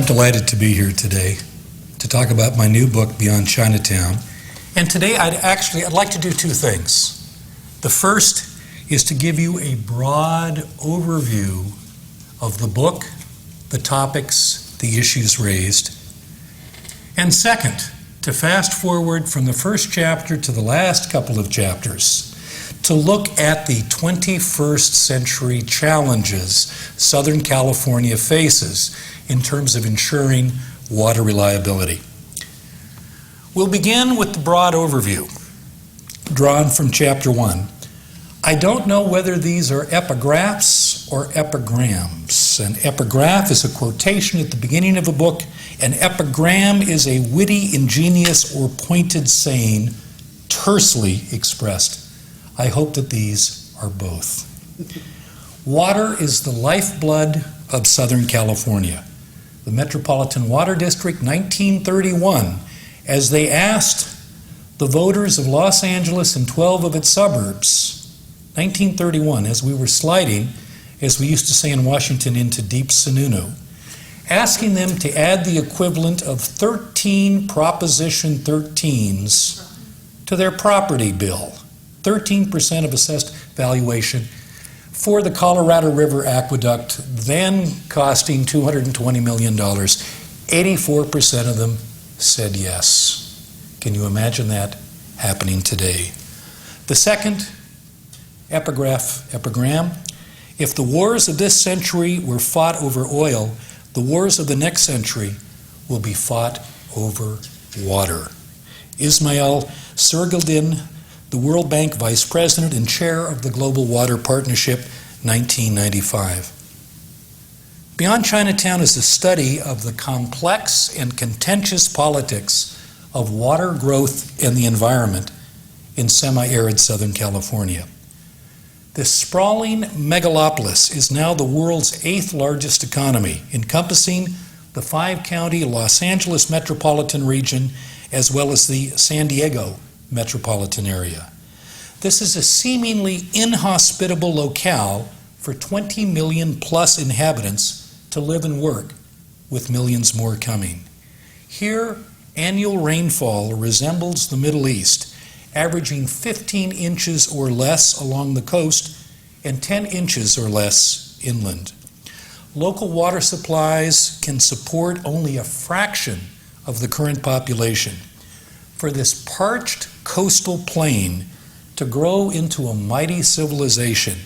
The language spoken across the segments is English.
delighted to be here today to talk about my new book, Beyond Chinatown. And today I'd like to do two things. The first is to give you a broad overview of the book, the topics, the issues raised. And second, to fast forward from the first chapter to the last couple of chapters, to look at the 21st century challenges Southern California faces in terms of ensuring water reliability. We'll begin with the broad overview, drawn from Chapter 1. I don't know whether these are epigraphs or epigrams. An epigraph is a quotation at the beginning of a book. An epigram is a witty, ingenious, or pointed saying, tersely expressed. I hope that these are both. Water is the lifeblood of Southern California. The Metropolitan Water District, 1931, as they asked the voters of Los Angeles and 12 of its suburbs, 1931, as we were sliding, as we used to say in Washington, into deep Sununu, asking them to add the equivalent of 13 Proposition 13s to their property bill, 13% of assessed valuation for the Colorado River Aqueduct, then costing $220 million. 84% of them said yes. Can you imagine that happening today? The second epigram, if the wars of this century were fought over oil, the wars of the next century will be fought over water. Ismail Sergeldin, the World Bank Vice President and Chair of the Global Water Partnership, 1995. Beyond Chinatown is a study of the complex and contentious politics of water growth and the environment in semi-arid Southern California. This sprawling megalopolis is now the world's 8th largest economy, encompassing the 5-county Los Angeles metropolitan region as well as the San Diego metropolitan area. This is a seemingly inhospitable locale for 20 million plus inhabitants to live and work, with millions more coming. Here, annual rainfall resembles the Middle East, averaging 15 inches or less along the coast and 10 inches or less inland. Local water supplies can support only a fraction of the current population. For this parched coastal plain to grow into a mighty civilization,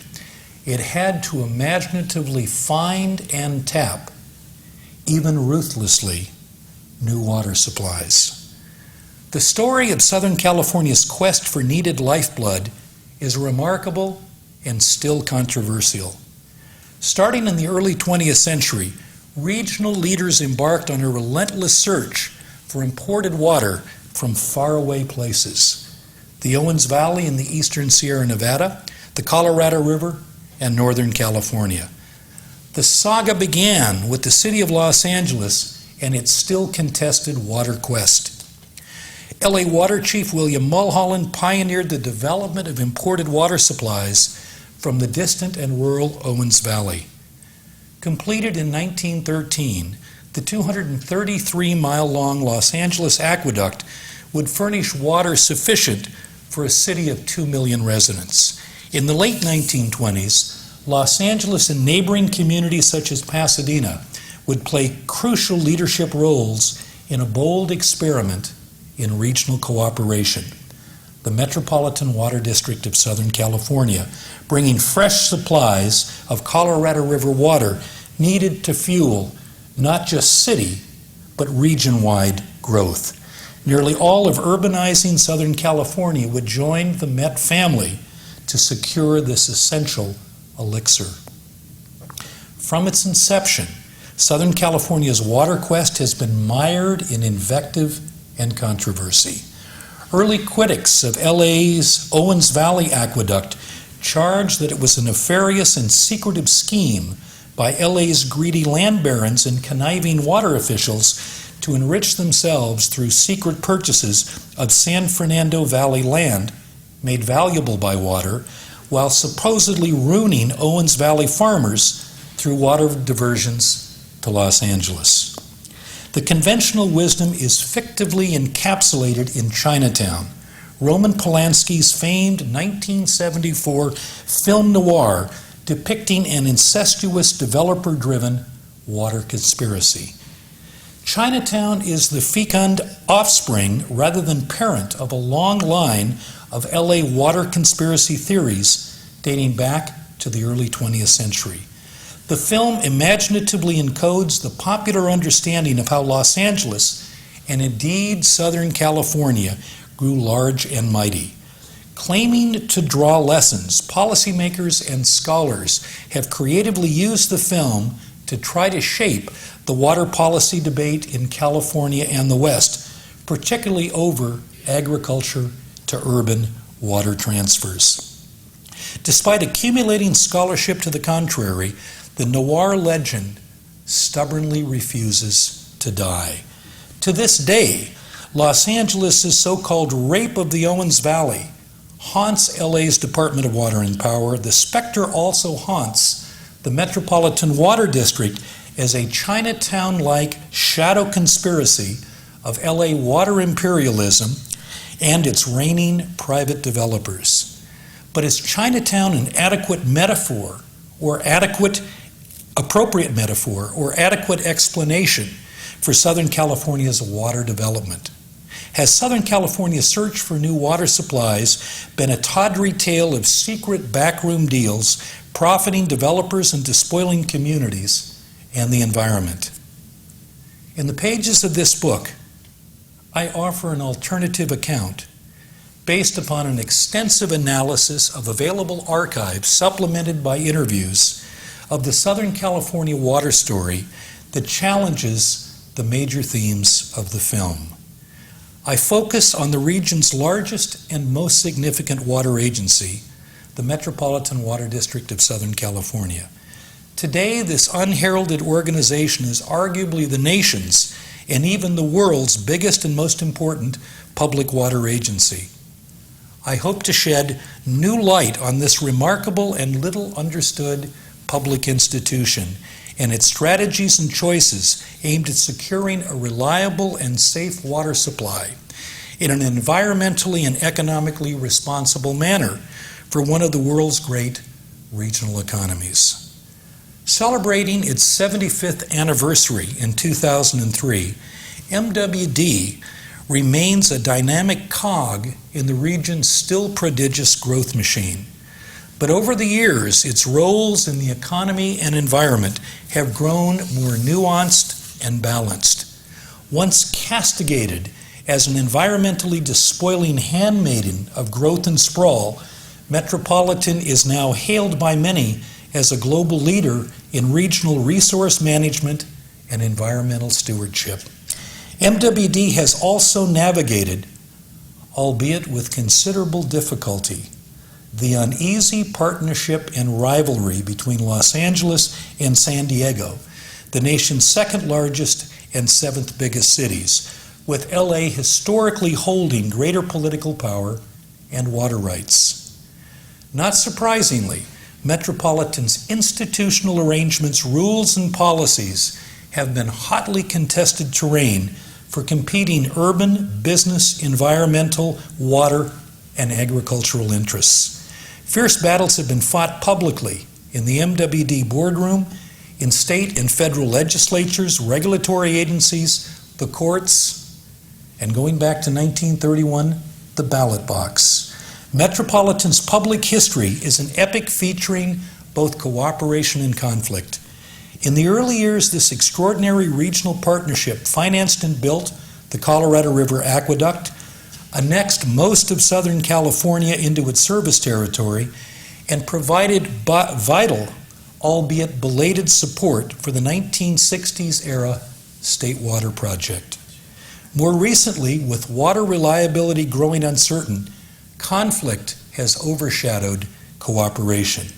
it had to imaginatively find and tap, even ruthlessly, new water supplies. The story of Southern California's quest for needed lifeblood is remarkable and still controversial. Starting in the early 20th century, regional leaders embarked on a relentless search for imported water from faraway places. The Owens Valley in the eastern Sierra Nevada, the Colorado River, and Northern California. The saga began with the city of Los Angeles and its still contested water quest. LA Water Chief William Mulholland pioneered the development of imported water supplies from the distant and rural Owens Valley. Completed in 1913, the 233-mile-long Los Angeles aqueduct would furnish water sufficient for a city of 2 million residents. In the late 1920s, Los Angeles and neighboring communities such as Pasadena would play crucial leadership roles in a bold experiment in regional cooperation. The Metropolitan Water District of Southern California, bringing fresh supplies of Colorado River water needed to fuel not just city, but region-wide growth. Nearly all of urbanizing Southern California would join the Met family to secure this essential elixir. From its inception, Southern California's water quest has been mired in invective and controversy. Early critics of LA's Owens Valley Aqueduct charged that it was a nefarious and secretive scheme by LA's greedy land barons and conniving water officials to enrich themselves through secret purchases of San Fernando Valley land made valuable by water, while supposedly ruining Owens Valley farmers through water diversions to Los Angeles. The conventional wisdom is fictively encapsulated in Chinatown, Roman Polanski's famed 1974 film noir depicting an incestuous developer-driven water conspiracy. Chinatown is the fecund offspring rather than parent of a long line of LA water conspiracy theories dating back to the early 20th century. The film imaginatively encodes the popular understanding of how Los Angeles, and indeed Southern California, grew large and mighty. Claiming to draw lessons, policymakers and scholars have creatively used the film to try to shape the water policy debate in California and the West, particularly over agriculture to urban water transfers. Despite accumulating scholarship to the contrary, the noir legend stubbornly refuses to die. To this day, Los Angeles' so-called rape of the Owens Valley haunts LA's Department of Water and Power. The specter also haunts the Metropolitan Water District as a Chinatown-like shadow conspiracy of LA water imperialism and its reigning private developers. But is Chinatown an adequate metaphor or appropriate metaphor or adequate explanation for Southern California's water development? Has Southern California's search for new water supplies been a tawdry tale of secret backroom deals profiting developers and despoiling communities and the environment? In the pages of this book, I offer an alternative account based upon an extensive analysis of available archives supplemented by interviews of the Southern California water story that challenges the major themes of the film. I focus on the region's largest and most significant water agency, the Metropolitan Water District of Southern California. Today, this unheralded organization is arguably the nation's and even the world's biggest and most important public water agency. I hope to shed new light on this remarkable and little understood public institution and its strategies and choices aimed at securing a reliable and safe water supply in an environmentally and economically responsible manner for one of the world's great regional economies. Celebrating its 75th anniversary in 2003, MWD remains a dynamic cog in the region's still prodigious growth machine. But over the years, its roles in the economy and environment have grown more nuanced and balanced. Once castigated as an environmentally despoiling handmaiden of growth and sprawl, Metropolitan is now hailed by many as a global leader in regional resource management and environmental stewardship. MWD has also navigated, albeit with considerable difficulty, the uneasy partnership and rivalry between Los Angeles and San Diego, the nation's second largest and seventh biggest cities, with LA historically holding greater political power and water rights. Not surprisingly, Metropolitan's institutional arrangements, rules, and policies have been hotly contested terrain for competing urban, business, environmental, water, and agricultural interess. Fierce battles have been fought publicly in the MWD boardroom, in state and federal legislatures, regulatory agencies, the courts, and going back to 1931, the ballot box. Metropolitan's public history is an epic featuring both cooperation and conflict. In the early years, this extraordinary regional partnership financed and built the Colorado River Aqueduct, annexed most of Southern California into its service territory, and provided vital, albeit belated, support for the 1960s era State Water Project. More recently, with water reliability growing uncertain, conflict has overshadowed cooperation.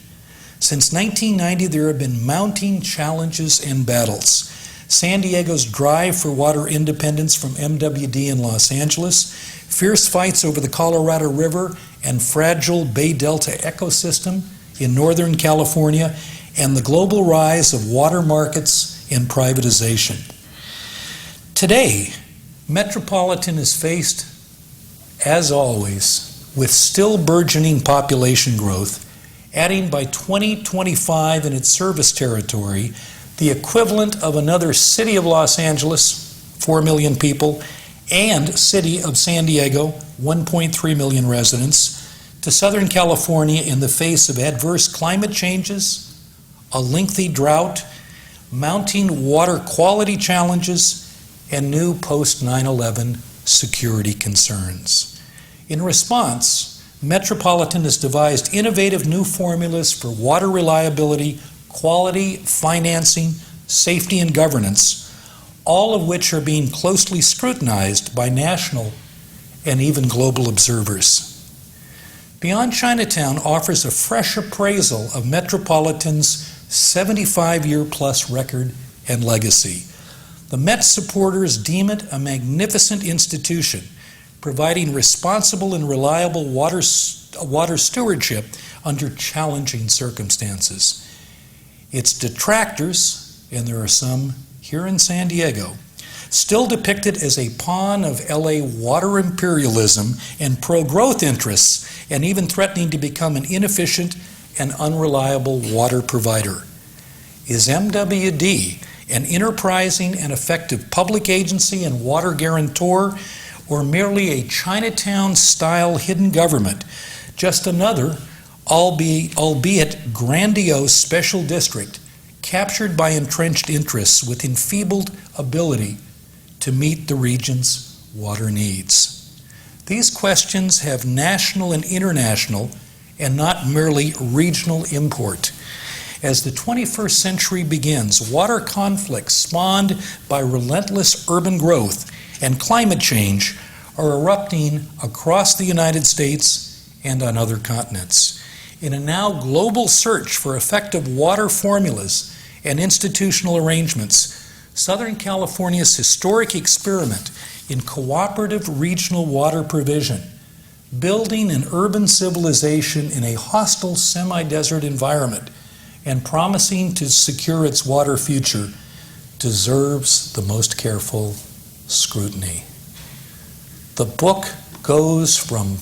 Since 1990, there have been mounting challenges and battles. San Diego's drive for water independence from MWD in Los Angeles, fierce fights over the Colorado River and fragile Bay Delta ecosystem in Northern California, and the global rise of water markets and privatization. Today, Metropolitan is faced, as always, with still burgeoning population growth, adding by 2025 in its service territory the equivalent of another city of Los Angeles, 4 million people, and city of San Diego, 1.3 million residents, to Southern California in the face of adverse climate changes, a lengthy drought, mounting water quality challenges, and new post-9/11 security concerns. In response, Metropolitan has devised innovative new formulas for water reliability, quality, financing, safety, and governance, all of which are being closely scrutinized by national and even global observers. Beyond Chinatown offers a fresh appraisal of Metropolitan's 75-year-plus record and legacy. The Met supporters deem it a magnificent institution, providing responsible and reliable water stewardship under challenging circumstances. Its detractors, and there are some here in San Diego, still depict it as a pawn of LA water imperialism and pro-growth interests, and even threatening to become an inefficient and unreliable water provider. Is MWD an enterprising and effective public agency and water guarantor, or merely a Chinatown-style hidden government, just another, albeit grandiose special district, captured by entrenched interests with enfeebled ability to meet the region's water needs? These questions have national and international, and not merely regional import. As the 21st century begins, water conflicts spawned by relentless urban growth and climate change are erupting across the United States and on other continents. In a now global search for effective water formulas and institutional arrangements, Southern California's historic experiment in cooperative regional water provision, building an urban civilization in a hostile semi-desert environment, and promising to secure its water future, deserves the most careful scrutiny. The book goes from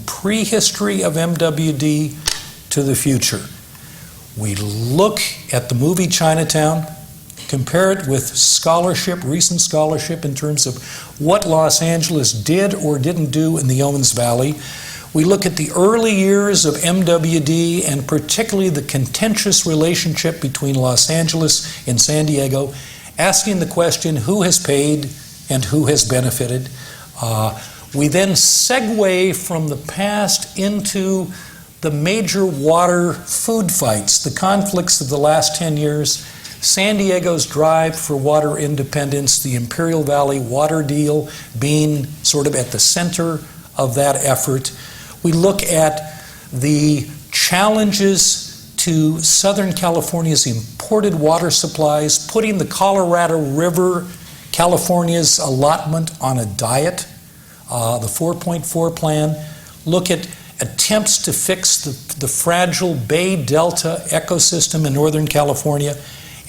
prehistory of MWD to the future. We look at the movie Chinatown, compare it with recent scholarship in terms of what Los Angeles did or didn't do in the Owens Valley. We look at the early years of MWD and particularly the contentious relationship between Los Angeles and San Diego, asking the question, who has paid and who has benefited? We then segue from the past into the major water food fights, the conflicts of the last 10 years, San Diego's drive for water independence, the Imperial Valley water deal being sort of at the center of that effort. We look at the challenges to Southern California's imported water supplies, putting the Colorado River, California's allotment, on a diet, the 4.4 plan. Look at attempts to fix the fragile Bay Delta ecosystem in Northern California,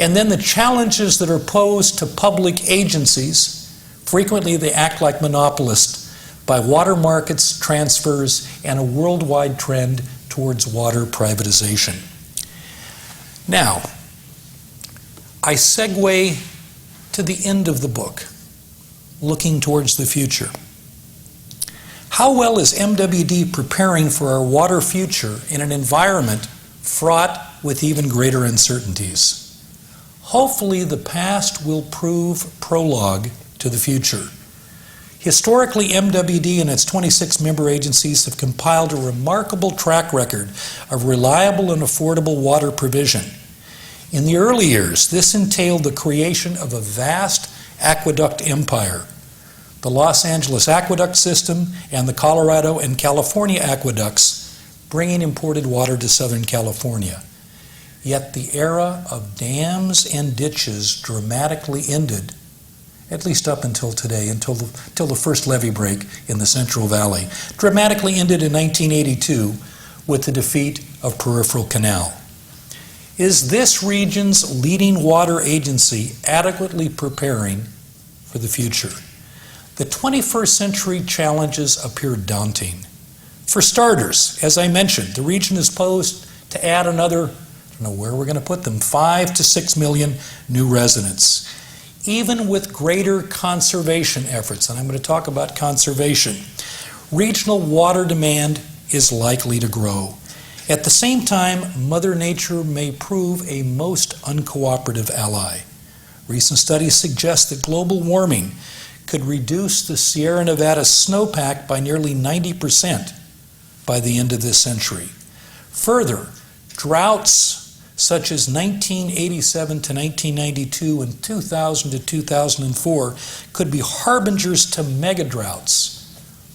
and then the challenges that are posed to public agencies. Frequently they act like monopolists by water markets, transfers, and a worldwide trend towards water privatization. Now, I segue to the end of the book, looking towards the future. How well is MWD preparing for our water future in an environment fraught with even greater uncertainties? Hopefully, the past will prove prologue to the future. Historically, MWD and its 26 member agencies have compiled a remarkable track record of reliable and affordable water provision. In the early years, this entailed the creation of a vast aqueduct empire, the Los Angeles aqueduct system and the Colorado and California aqueducts, bringing imported water to Southern California. Yet the era of dams and ditches dramatically ended, at least up until today, until the first levee break in the Central Valley, dramatically ended in 1982 with the defeat of Peripheral Canal. Is this region's leading water agency adequately preparing for the future. The 21st century challenges appear daunting. For starters, as I mentioned, the region is posed to add another, I don't know where we're going to put them, 5 to 6 million new residents. Even with greater conservation efforts, and I'm going to talk about conservation, regional water demand is likely to grow. At the same time, Mother Nature may prove a most uncooperative ally. Recent studies suggest that global warming could reduce the Sierra Nevada snowpack by nearly 90% by the end of this century. Further, droughts such as 1987 to 1992 and 2000 to 2004 could be harbingers to megadroughts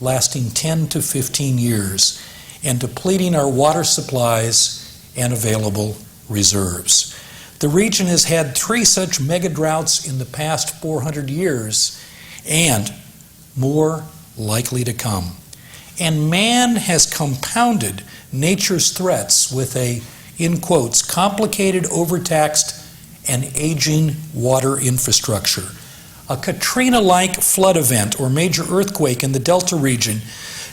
lasting 10 to 15 years and depleting our water supplies and available reserves. The region has had 3 such megadroughts in the past 400 years and more likely to come. And man has compounded nature's threats with a, in quotes, complicated, overtaxed, and aging water infrastructure. A Katrina-like flood event or major earthquake in the Delta region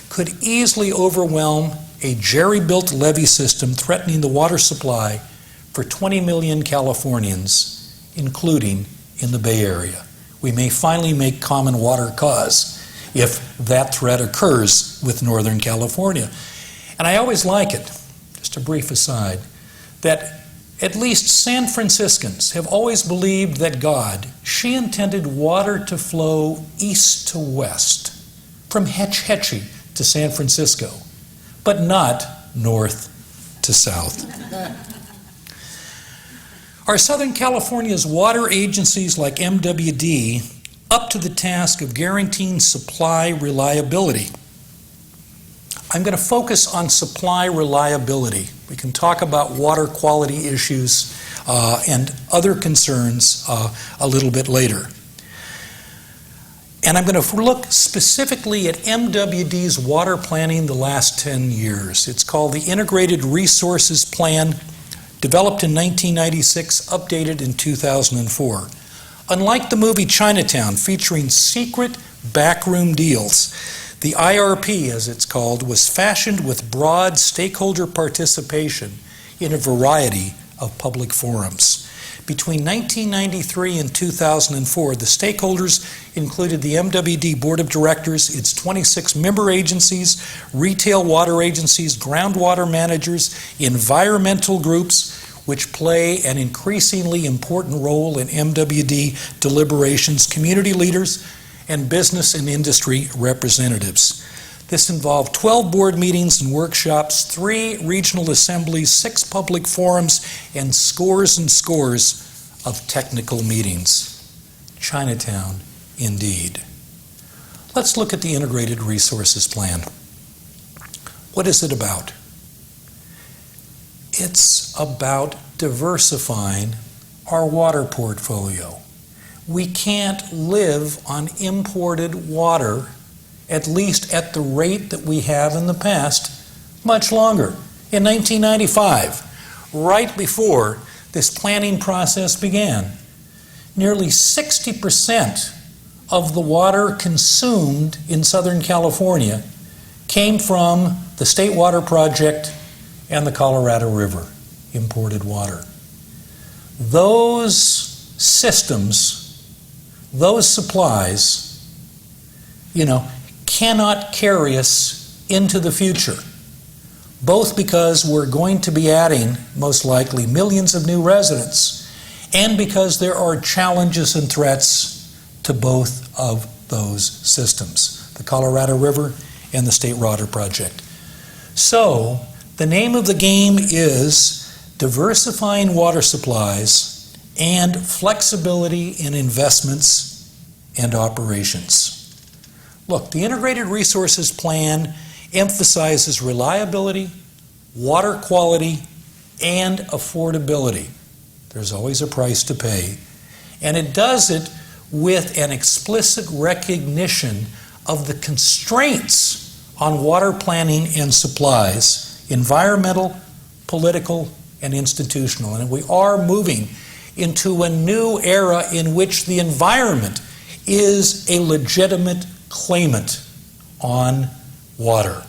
could easily overwhelm a jerry-built levee system threatening the water supply for 20 million Californians, including in the Bay Area. We may finally make common water cause if that threat occurs with Northern California. And I always like it, just a brief aside, that at least San Franciscans have always believed that God, she intended water to flow east to west, from Hetch Hetchy to San Francisco, but not north to south. Are Southern California's water agencies like MWD up to the task of guaranteeing supply reliability? I'm going to focus on supply reliability. We can talk about water quality issues and other concerns a little bit later. And I'm going to look specifically at MWD's water planning the last 10 years. It's called the Integrated Resources Plan, developed in 1996, updated in 2004. Unlike the movie Chinatown, featuring secret backroom deals, the IRP, as it's called, was fashioned with broad stakeholder participation in a variety of public forums. Between 1993 and 2004, the stakeholders included the MWD Board of Directors, its 26 member agencies, retail water agencies, groundwater managers, environmental groups, which play an increasingly important role in MWD deliberations, community leaders, and business and industry representatives. This involved 12 board meetings and workshops, 3 regional assemblies, 6 public forums, and scores of technical meetings. Chinatown, indeed. Let's look at the Integrated Resources Plan. What is it about? It's about diversifying our water portfolio. We can't live on imported water, at least at the rate that we have in the past, much longer. In 1995, right before this planning process began, nearly 60% of the water consumed in Southern California came from the State Water Project and the Colorado River, imported water. Those systems, those supplies, cannot carry us into the future, both because we're going to be adding, most likely, millions of new residents, and because there are challenges and threats to both of those systems, the Colorado River and the State Water Project. So, the name of the game is diversifying water supplies and flexibility in investments and operations. Look, the Integrated Resources Plan emphasizes reliability, water quality, and affordability. There's always a price to pay. And it does it with an explicit recognition of the constraints on water planning and supplies, environmental, political, and institutional. And we are moving into a new era in which the environment is a legitimate claimant on water.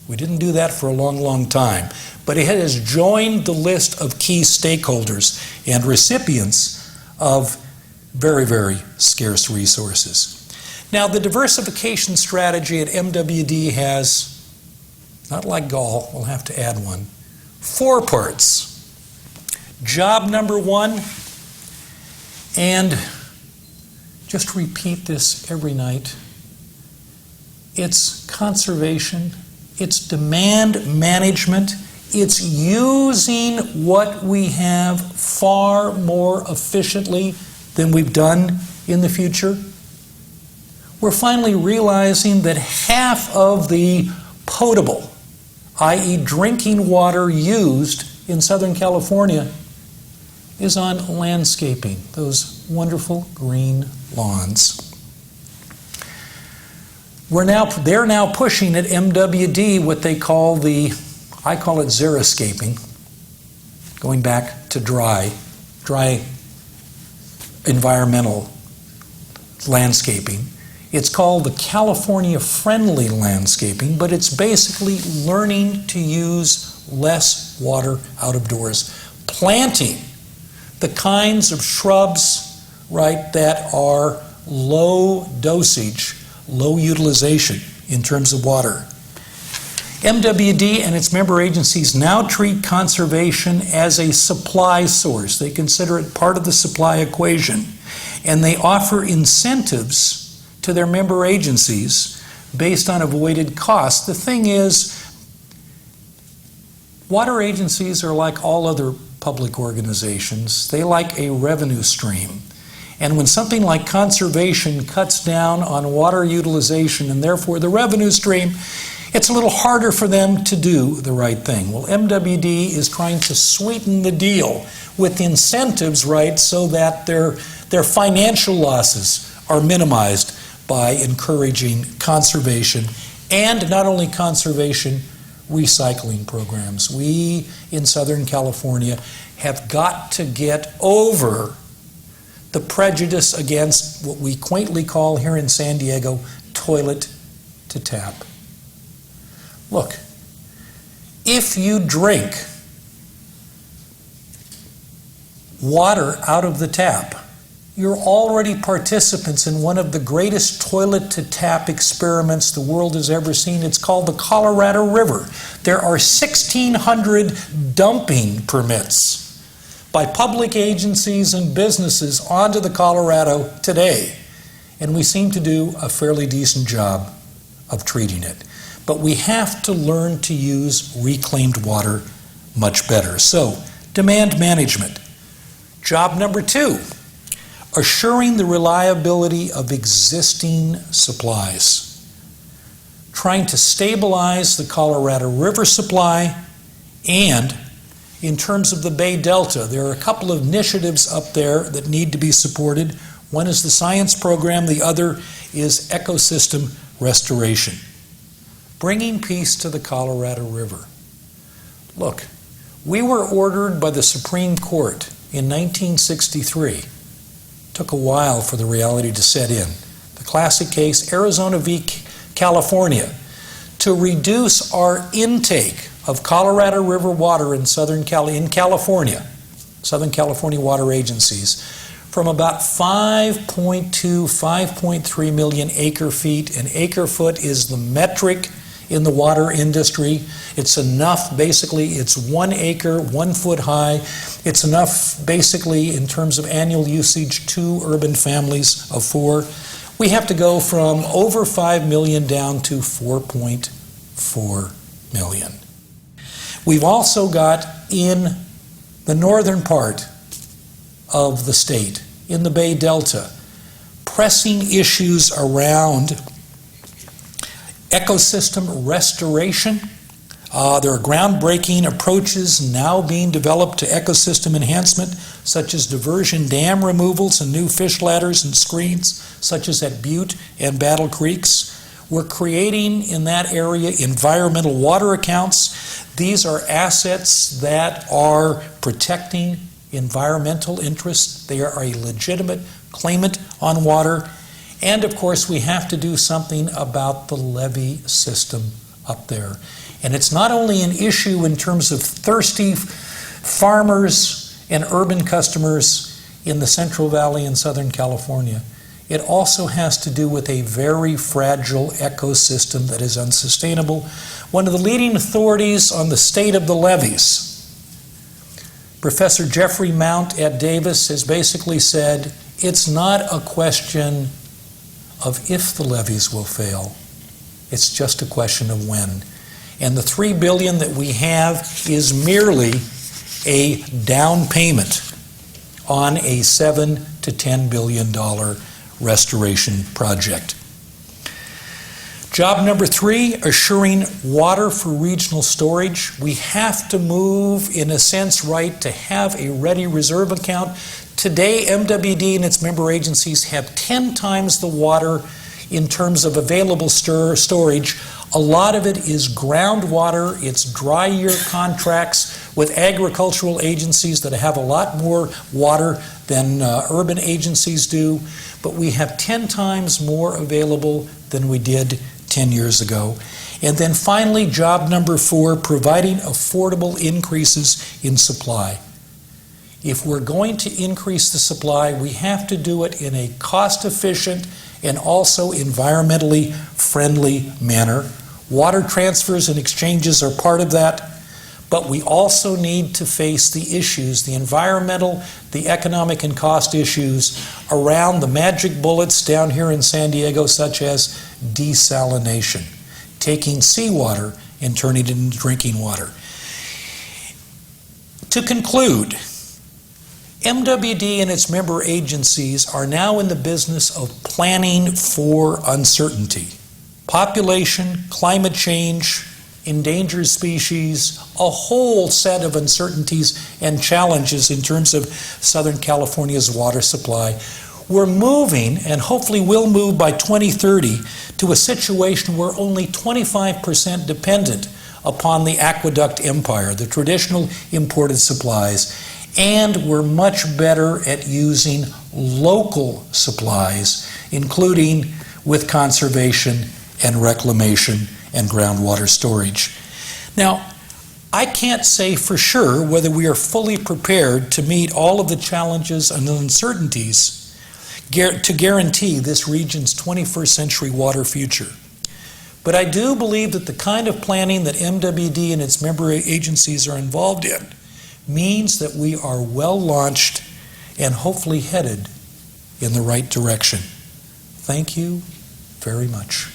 We didn't do that for a long, long time, but it has joined the list of key stakeholders and recipients of very, very scarce resources. Now, the diversification strategy at MWD has, not like Gall, we'll have to add one, 4 parts. Job number 1, and just repeat this every night, it's conservation, it's demand management, it's using what we have far more efficiently than we've done in the future. We're finally realizing that half of the potable, i.e. drinking water used in Southern California is on landscaping, those wonderful green lawns. They're now pushing at MWD what they call I call it xeriscaping, going back to dry environmental landscaping. It's called the California-friendly landscaping, but it's basically learning to use less water out of doors. Planting the kinds of shrubs, right, that are low dosage, low utilization in terms of water. MWD and its member agencies now treat conservation as a supply source. They consider it part of the supply equation, and they offer incentives to their member agencies based on avoided costs. The thing is, water agencies are like all other public organizations. They like a revenue stream. And when something like conservation cuts down on water utilization and therefore the revenue stream, it's a little harder for them to do the right thing. Well, MWD is trying to sweeten the deal with incentives, right, so that their financial losses are minimized by encouraging conservation, and not only conservation, recycling programs. We in Southern California have got to get over the prejudice against what we quaintly call here in San Diego, toilet to tap. Look, if you drink water out of the tap, you're already participants in one of the greatest toilet-to-tap experiments the world has ever seen. It's called the Colorado River. There are 1,600 dumping permits by public agencies and businesses onto the Colorado today, and we seem to do a fairly decent job of treating it. But we have to learn to use reclaimed water much better. So, demand management. Job number 2. Assuring the reliability of existing supplies. Trying to stabilize the Colorado River supply, and in terms of the Bay Delta, there are a couple of initiatives up there that need to be supported. One is the science program, the other is ecosystem restoration. Bringing peace to the Colorado River. Look, we were ordered by the Supreme Court in 1963. Took a while for the reality to set in. The classic case, Arizona v. California, to reduce our intake of Colorado River water in California, Southern California water agencies, from about 5.2, 5.3 million acre feet. An acre foot is the metric in the water industry. It's enough, basically, it's 1 acre, 1 foot high. It's enough, basically, in terms of annual usage, 2 urban families of 4. We have to go from over 5 million down to 4.4 million. We've also got in the northern part of the state, in the Bay Delta, pressing issues around ecosystem restoration. There are groundbreaking approaches now being developed to ecosystem enhancement, such as diversion dam removals and new fish ladders and screens, such as at Butte and Battle Creeks. We're creating in that area environmental water accounts. These are assets that are protecting environmental interests. They are a legitimate claimant on water. And of course, we have to do something about the levee system up there. And it's not only an issue in terms of thirsty farmers and urban customers in the Central Valley in Southern California. It also has to do with a very fragile ecosystem that is unsustainable. One of the leading authorities on the state of the levees, Professor Jeffrey Mount at Davis, has basically said it's not a question of if the levees will fail, it's just a question of when. And the $3 billion that we have is merely a down payment on a $7 to $10 billion restoration project. Job number 3, assuring water for regional storage. We have to move, in a sense, right, to have a ready reserve account. Today, MWD and its member agencies have 10 times the water in terms of available storage. A lot of it is groundwater. It's dry year contracts with agricultural agencies that have a lot more water than urban agencies do. But we have 10 times more available than we did 10 years ago. And then finally, job number 4, providing affordable increases in supply. If we're going to increase the supply, we have to do it in a cost-efficient and also environmentally friendly manner. Water transfers and exchanges are part of that, but we also need to face the issues, the environmental, the economic and cost issues around the magic bullets down here in San Diego, such as desalination, taking seawater and turning it into drinking water. To conclude, MWD and its member agencies are now in the business of planning for uncertainty. Population, climate change, endangered species, a whole set of uncertainties and challenges in terms of Southern California's water supply. We're moving, and hopefully will move by 2030, to a situation where only 25% dependent upon the aqueduct empire, the traditional imported supplies, and we're much better at using local supplies, including with conservation and reclamation and groundwater storage. Now, I can't say for sure whether we are fully prepared to meet all of the challenges and uncertainties to guarantee this region's 21st century water future. But I do believe that the kind of planning that MWD and its member agencies are involved in means that we are well launched and hopefully headed in the right direction. Thank you very much.